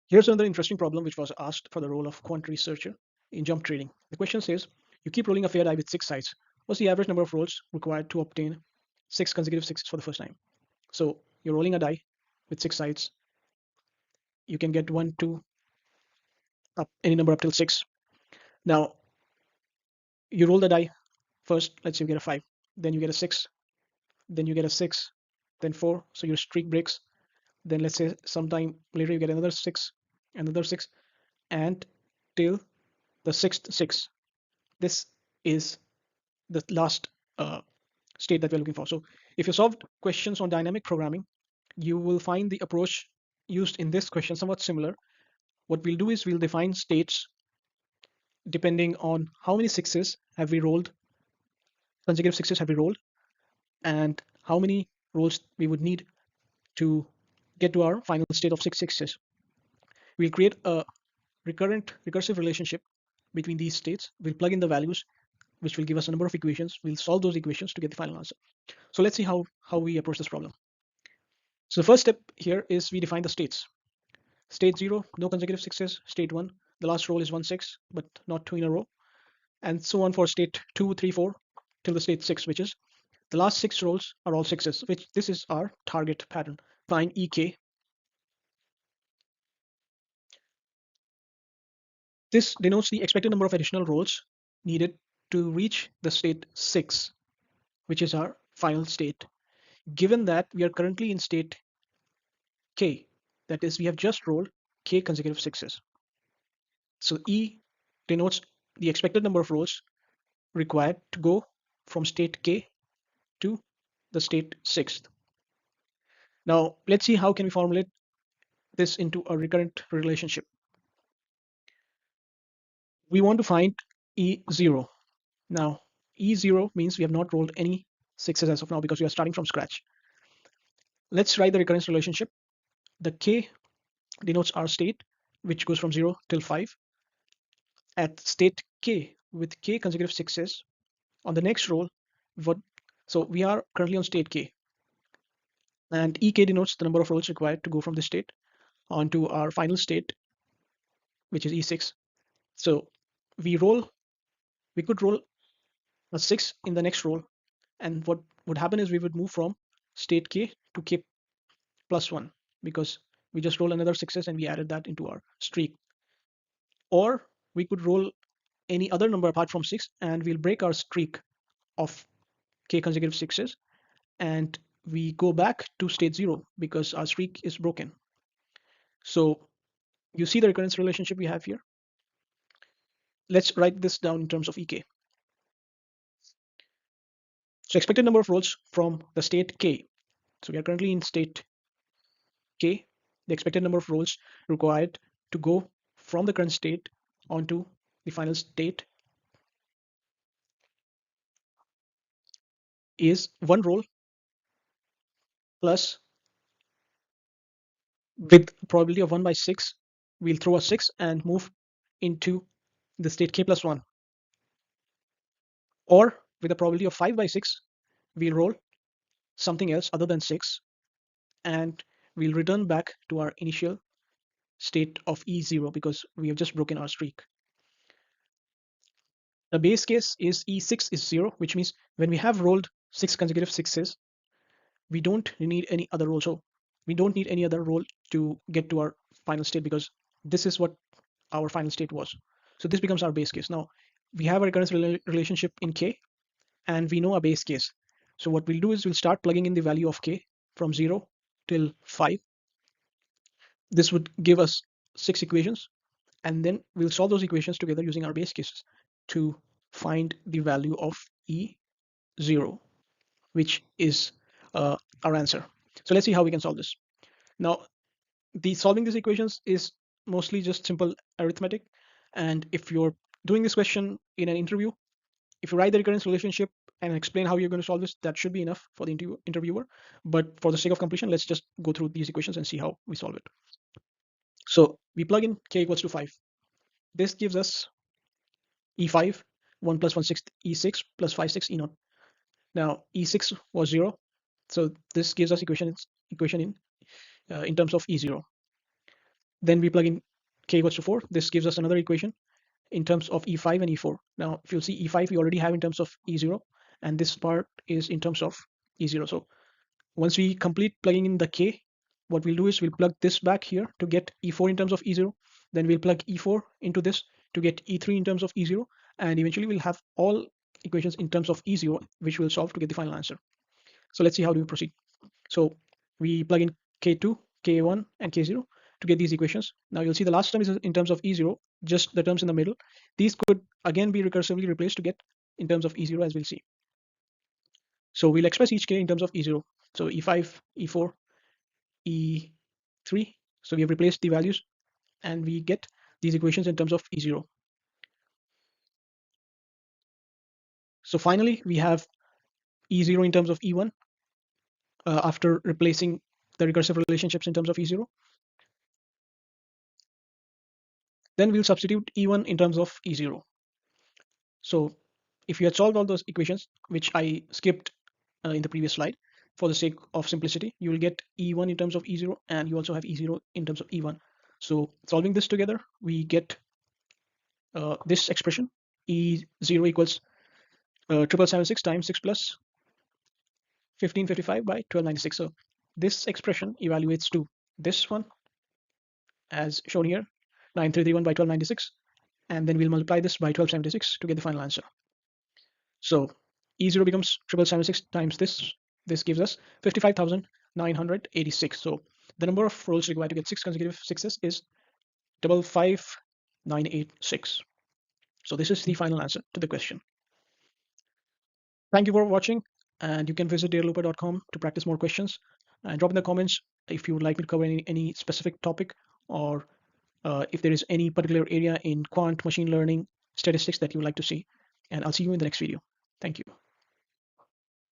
Here's another interesting problem which was asked for the role of quant researcher in jump trading. The question says, you keep rolling a fair die with 6 sides. What's the average number of rolls required to obtain 6 consecutive 6s for the first time? So you're rolling a die with 6 sides. You can get 1, 2, up any number up till 6. Now you roll the die first. Let's say you get a 5, then you get a 6, then you get a 6, then 4. So your streak breaks. Then let's say sometime later you get another 6, and till the sixth 6. This is the last uh, state that we're looking for. So if you solved questions on dynamic programming, you will find the approach used in this question somewhat similar. What we'll do is we'll define states depending on how many sixes have we rolled, consecutive sixes have we rolled, and how many rolls we would need to get to our final state of 6 sixes. We'll create a recursive relationship between these states. We'll plug in the values, which will give us a number of equations. We'll solve those equations to get the final answer. So let's see how we approach this problem. So the first step here is we define the states. State 0, no consecutive sixes. State 1, the last roll is 1 6, but not 2 in a row. And so on for state 2, 3, 4 till the state 6, which is the last 6 rolls are all sixes, which this is our target pattern. Find EK. This denotes the expected number of additional rolls needed to reach the state 6, which is our final state. Given that we are currently in state K, that is, we have just rolled K consecutive sixes. So E denotes the expected number of rolls required to go from state K to the state 6th. Now let's see how can we formulate this into a recurrent relationship. We want to find E0. Now E0 means we have not rolled any sixes as of now because we are starting from scratch. Let's write the recurrence relationship. The K denotes our state, which goes from 0 till 5. At state K with K consecutive sixes, on the next roll, what so we are currently on state K, and EK denotes the number of rolls required to go from this state onto our final state, which is E6. So we roll, we could roll a 6 in the next roll, and what would happen is we would move from state K to K plus 1 because we just roll another sixes and we added that into our streak. Or we could roll any other number apart from 6 and we'll break our streak of K consecutive sixes and we go back to state 0 because our streak is broken. So you see the recurrence relationship we have here. Let's write this down in terms of EK. So expected number of rolls from the state K. So we are currently in state K. The expected number of rolls required to go from the current state onto the final state is 1 roll plus, with probability of 1 by 6, we'll throw a 6 and move into the state K plus 1. Or with a probability of 5 by 6, we'll roll something else other than 6 and we'll return back to our initial state of E0 because we have just broken our streak. The base case is E6 is 0, which means when we have rolled 6 consecutive sixes, we don't need any other roll. So we don't need any other roll to get to our final state because this is what our final state was. So this becomes our base case. Now we have a recurrence relationship in K and we know a base case. So what we'll do is we'll start plugging in the value of K from 0 till 5. This would give us 6 equations and then we'll solve those equations together using our base cases to find the value of E0, which is our answer. So let's see how we can solve this. Now, solving these equations is mostly just simple arithmetic. And if you're doing this question in an interview, if you write the recurrence relationship and explain how you're going to solve this, that should be enough for the interviewer. But for the sake of completion, let's just go through these equations and see how we solve it. So we plug in K equals to 5. This gives us E5, 1 plus 1/6 E6 plus 5 6 E0. Now E6 was 0, so this gives us equation in terms of E0. Then we plug in k equals to 4. This gives us another equation in terms of E5 and E4. Now, if you'll see E5, we already have in terms of E0, and this part is in terms of E0. So once we complete plugging in the k, what we'll do is we'll plug this back here to get E4 in terms of E0. Then we'll plug E4 into this to get E3 in terms of E0. And eventually we'll have all equations in terms of E0, which we'll solve to get the final answer. So let's see how do we proceed. So we plug in K2, K1, and K0 to get these equations. Now you'll see the last term is in terms of E0, just the terms in the middle. These could again be recursively replaced to get in terms of E0 as we'll see. So we'll express each K in terms of E0. So E5, E4, E3. So we have replaced the values and we get these equations in terms of E0. So finally, we have E0 in terms of E1 after replacing the recursive relationships in terms of E0. Then we'll substitute E1 in terms of E0. So if you had solved all those equations, which I skipped in the previous slide, for the sake of simplicity, you will get E1 in terms of E0, and you also have E0 in terms of E1. So solving this together, we get this expression, E0 equals 7776 times 6 plus 1555 by 1296. So this expression evaluates to this one as shown here, 9331 by 1296, and then we'll multiply this by 1276 to get the final answer. So E0 becomes 7776 times this. This gives us 55,986. So the number of rolls required to get 6 consecutive sixes is 55986. So this is the final answer to the question. Thank you for watching, and you can visit datalooper.com to practice more questions. And drop in the comments if you would like me to cover any specific topic, or if there is any particular area in quant machine learning statistics that you would like to see. And I'll see you in the next video. Thank you.